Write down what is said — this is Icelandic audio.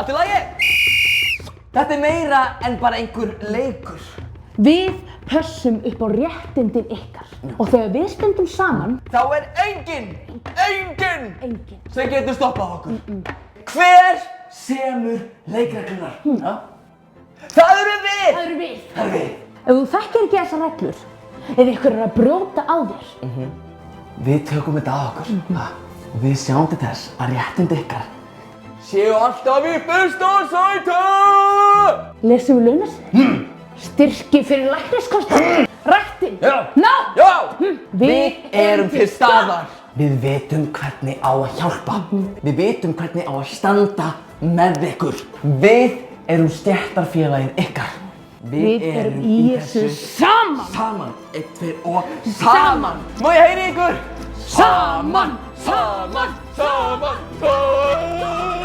Allt í lagi? Þetta meira en bara einhver leikur. Við pössum upp á réttindin ykkar. Og þegar við stöndum saman, Þá enginn sem getur stoppað okkur. Hver semur leikreglunar? Það erum við! það eru við. Það erum við. Ef þú þekkir ekki þessar reglur, ef ykkur að brjóta á þér, Við tökum þetta að okkur. Og við sjáum til þess að réttindi ykkar séu alltaf í fyrsta sæti! lesum við launaseðil. Styrki fyrir lækniskostnað. Ræktin. Já. Ná. Já! Við erum til staðar. Við vitum hvernig á að hjálpa. Við vitum hvernig á að standa með ykkur. Við erum stéttarfélagið ykkar. Við erum í þessu saman. Saman. 1, 2 og saman. Má ég heyri ykkur? Saman. Saman. Saman.